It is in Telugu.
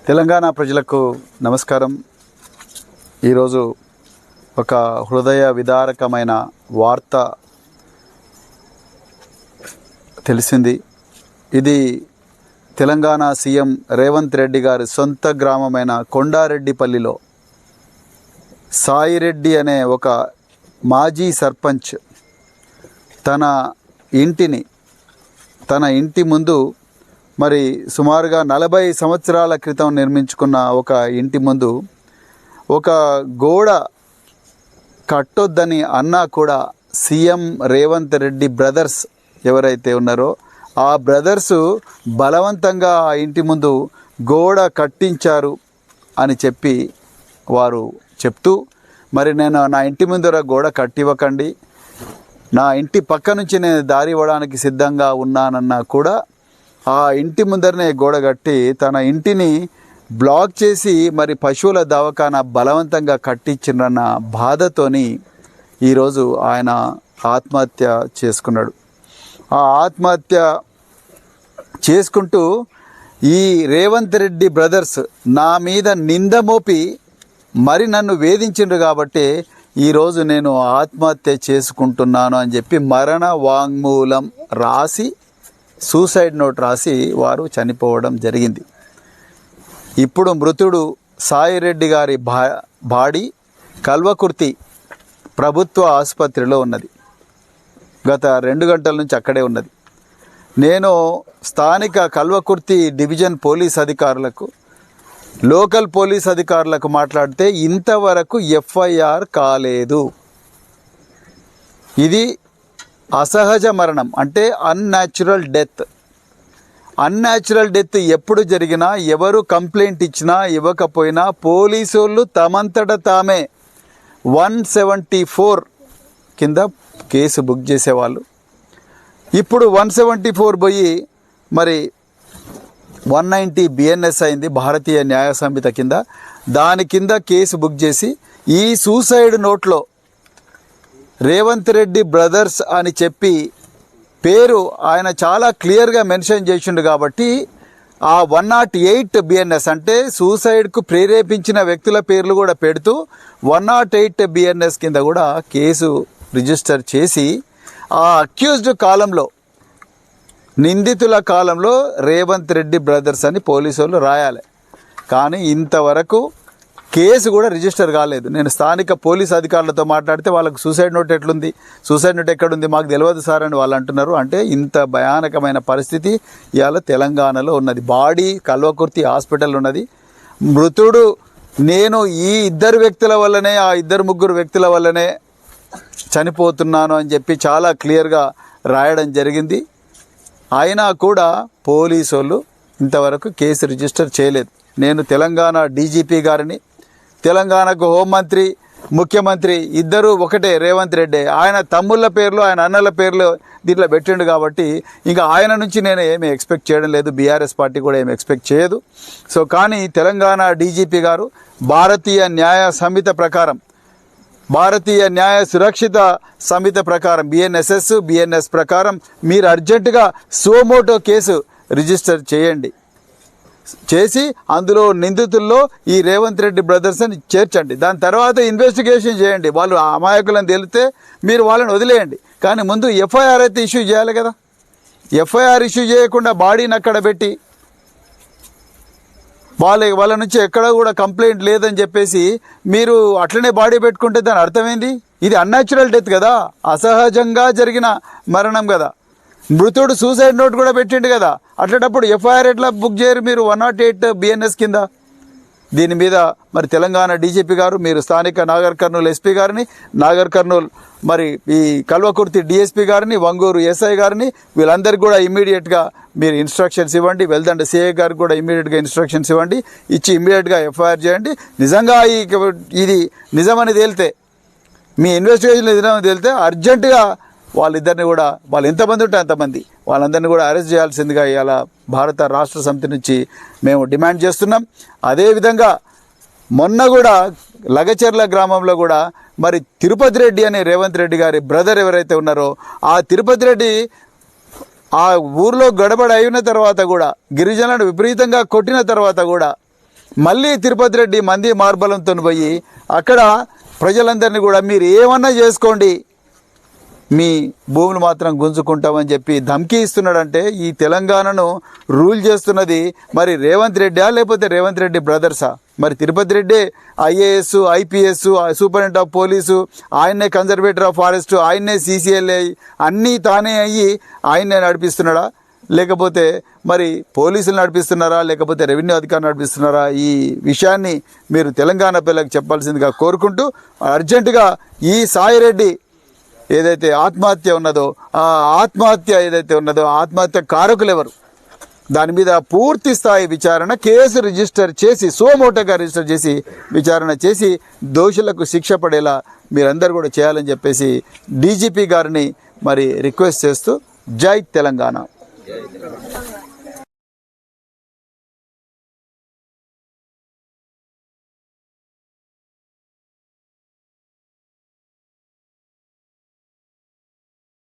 తెలంగాణ ప్రజలకు నమస్కారం. ఈరోజు ఒక హృదయ విదారకమైన వార్త తెలిసింది. ఇది తెలంగాణ సీఎం రేవంత్ రెడ్డి గారి సొంత గ్రామమైన కొండారెడ్డిపల్లిలో సాయిరెడ్డి అనే ఒక మాజీ సర్పంచ్ తన ఇంటి ముందు మరి సుమారుగా 40 సంవత్సరాల క్రితం నిర్మించుకున్న ఒక ఇంటి ముందు ఒక గోడ కట్టొద్దని అన్నా కూడా సీఎం రేవంత్ రెడ్డి బ్రదర్స్ ఎవరైతే ఉన్నారో ఆ బ్రదర్స్ బలవంతంగా ఆ ఇంటి ముందు గోడ కట్టించారు అని చెప్పి వారు చెప్తూ, మరి నేను నా ఇంటి ముందర గోడ కట్టివ్వకండి, నా ఇంటి పక్క నుంచి నేను దారి ఇవ్వడానికి సిద్ధంగా ఉన్నానన్నా కూడా ఆ ఇంటి ముందరనే గోడ కట్టి తన ఇంటిని బ్లాక్ చేసి మరి పశువుల దవాఖానా బలవంతంగా కట్టించినన్న బాధతోని ఈరోజు ఆయన ఆత్మహత్య చేసుకున్నాడు. ఆ ఆత్మహత్య చేసుకుంటూ ఈ రేవంత్ రెడ్డి బ్రదర్స్ నా మీద నింద మోపి మరి నన్ను వేధించిండ్రు కాబట్టి ఈరోజు నేను ఆత్మహత్య చేసుకుంటున్నాను అని చెప్పి మరణ వాంగ్మూలం రాసి సూసైడ్ నోట్ రాసి వారు చనిపోవడం జరిగింది. ఇప్పుడు మృతుడు సాయిరెడ్డి గారి బాడీ కల్వకుర్తి ప్రభుత్వ ఆసుపత్రిలో ఉన్నది. గత 2 గంటల నుంచి అక్కడే ఉన్నది. నేను స్థానిక కల్వకుర్తి డివిజన్ పోలీస్ అధికారులకు, లోకల్ పోలీస్ అధికారులకు మాట్లాడితే ఇంతవరకు ఎఫ్ఐఆర్ కాలేదు. ఇది అసహజ మరణం, అంటే అన్యాచురల్ డెత్ ఎప్పుడు జరిగినా, ఎవరు కంప్లైంట్ ఇచ్చినా ఇవ్వకపోయినా పోలీసు వాళ్ళు తమంతట తామే 174 కింద కేసు బుక్ చేసేవాళ్ళు. ఇప్పుడు 174 పోయి మరి 190 బిఎన్ఎస్ అయింది, భారతీయ న్యాయ సంహిత కింద. దాని కింద కేసు బుక్ చేసి ఈ సూసైడ్ నోట్లో రేవంత్ రెడ్డి బ్రదర్స్ అని చెప్పి పేరు ఆయన చాలా క్లియర్గా మెన్షన్ చేసిండు కాబట్టి ఆ 108 బిఎన్ఎస్ అంటే సూసైడ్కు ప్రేరేపించిన వ్యక్తుల పేర్లు కూడా పెడుతూ 108 బిఎన్ఎస్ కింద కూడా కేసు రిజిస్టర్ చేసి ఆ అక్యూజ్డ్ కాలంలో, నిందితుల కాలంలో రేవంత్ రెడ్డి బ్రదర్స్ అని పోలీసు వాళ్ళు రాయాలి. కానీ ఇంతవరకు కేసు కూడా రిజిస్టర్ కాలేదు. నేను స్థానిక పోలీస్ అధికారులతో మాట్లాడితే వాళ్ళకు సూసైడ్ నోట్ ఎట్లుంది, సూసైడ్ నోట్ ఎక్కడుంది మాకు తెలియదు సార్ అని వాళ్ళు అంటున్నారు. అంటే ఇంత భయానకమైన పరిస్థితి ఇవాళ తెలంగాణలో ఉన్నది. బాడీ కల్వకుర్తి హాస్పిటల్ ఉన్నది. మృతుడు నేను ఈ 2 వ్యక్తుల వల్లనే, ఆ 2-3 వ్యక్తుల వల్లనే చనిపోతున్నాను అని చెప్పి చాలా క్లియర్గా రాయడం జరిగింది. అయినా కూడా పోలీసు వాళ్ళు ఇంతవరకు కేసు రిజిస్టర్ చేయలేదు. నేను తెలంగాణ డీజీపీ గారిని, తెలంగాణకు హోంమంత్రి, ముఖ్యమంత్రి ఇద్దరు ఒకటే రేవంత్ రెడ్డి, ఆయన తమ్ముళ్ళ పేర్లు ఆయన అన్నల పేర్లు దీంట్లో పెట్టిండు కాబట్టి ఇంకా ఆయన నుంచి నేను ఏమీ ఎక్స్పెక్ట్ చేయడం లేదు, బీఆర్ఎస్ పార్టీ కూడా ఏమి ఎక్స్పెక్ట్ చేయదు. సో కానీ తెలంగాణ డీజీపీ గారు భారతీయ న్యాయ సంహిత ప్రకారం, భారతీయ న్యాయ సురక్షిత సంహిత ప్రకారం బిఎన్ఎస్ ప్రకారం మీరు అర్జెంటుగా సుమోటో కేసు రిజిస్టర్ చేసి అందులో నిందితుల్లో ఈ రేవంత్ రెడ్డి బ్రదర్స్ అని చేర్చండి. దాని తర్వాత ఇన్వెస్టిగేషన్ చేయండి. వాళ్ళు అమాయకులను తేలితే మీరు వాళ్ళని వదిలేయండి. కానీ ముందు ఎఫ్ఐఆర్ అయితే ఇష్యూ చేయాలి కదా. ఎఫ్ఐఆర్ ఇష్యూ చేయకుండా బాడీని అక్కడ పెట్టి వాళ్ళ నుంచి ఎక్కడ కూడా కంప్లైంట్ లేదని చెప్పేసి మీరు అట్లనే బాడీ పెట్టుకుంటే దాని అర్థమైంది. ఇది అన్యాచురల్ డెత్ కదా, అసహజంగా జరిగిన మరణం కదా. మృతుడు సూసైడ్ నోట్ కూడా పెట్టిండు కదా. అట్లాంటప్పుడు ఎఫ్ఐఆర్ ఎట్లా బుక్ చేయరు మీరు 108 బిఎన్ఎస్ కింద? దీని మీద మరి తెలంగాణ డీజీపీ గారు, మీరు స్థానిక నాగర్ కర్నూలు ఎస్పీ గారిని, నాగర్ కర్నూలు మరి ఈ కల్వకుర్తి డిఎస్పీ గారిని, వంగూరు ఎస్ఐ గారిని వీళ్ళందరికీ కూడా ఇమ్మీడియట్గా మీరు ఇన్స్ట్రక్షన్స్ ఇవ్వండి. వెల్దండ సిఐ గారికి కూడా ఇమ్మీడియట్గా ఇన్స్ట్రక్షన్స్ ఇచ్చి ఇమ్మీడియట్గా ఎఫ్ఐఆర్ చేయండి. నిజంగా ఇది నిజమని తేలితే, మీ ఇన్వెస్టిగేషన్ నిజమని తేలితే అర్జెంటుగా వాళ్ళిద్దరిని కూడా, వాళ్ళు ఎంతమంది ఉంటే అంతమంది వాళ్ళందరినీ కూడా అరెస్ట్ చేయాల్సిందిగా ఇవాళ భారత రాష్ట్ర సమితి నుంచి మేము డిమాండ్ చేస్తున్నాం. అదేవిధంగా మొన్న కూడా లగచర్ల గ్రామంలో కూడా మరి తిరుపతి రెడ్డి అనే రేవంత్ రెడ్డి గారి బ్రదర్ ఎవరైతే ఉన్నారో ఆ తిరుపతి రెడ్డి ఆ ఊర్లో గడబడి అయిన తర్వాత కూడా, గిరిజనులను విపరీతంగా కొట్టిన తర్వాత కూడా మళ్ళీ తిరుపతి రెడ్డి మంది మార్బలంతో పోయి అక్కడ ప్రజలందరినీ కూడా మీరు ఏమన్నా చేసుకోండి, మీ భూములు మాత్రం గుంజుకుంటామని చెప్పి ధమ్కీ ఇస్తున్నాడంటే ఈ తెలంగాణను రూల్ చేస్తున్నది మరి రేవంత్ రెడ్డా లేకపోతే రేవంత్ రెడ్డి బ్రదర్సా? మరి Tirupati Reddy IAS, IPS, superintendent of police, ఆయన్నే కన్జర్వేటర్ ఆఫ్ ఫారెస్ట్, ఆయన్నే సీసీఎల్ఏ అన్నీ తానే అయ్యి ఆయన్నే నడిపిస్తున్నాడా, లేకపోతే మరి పోలీసులు నడిపిస్తున్నారా, లేకపోతే రెవెన్యూ అధికారులు నడిపిస్తున్నారా? ఈ విషయాన్ని మీరు తెలంగాణ పిల్లలకు చెప్పాల్సిందిగా కోరుకుంటూ అర్జెంటుగా ఈ సాయిరెడ్డి ఏదైతే ఆత్మహత్య ఉన్నదో ఆ ఆత్మహత్య కారకులు ఎవరు, దాని మీద పూర్తి స్థాయి విచారణ, కేసు రిజిస్టర్ చేసి సుమోటోగా రిజిస్టర్ చేసి విచారణ చేసి దోషులకు శిక్ష పడేలా మీరందరూ కూడా చేయాలని చెప్పేసి డీజీపీ గారిని మరి రిక్వెస్ట్ చేస్తూ జై తెలంగాణ.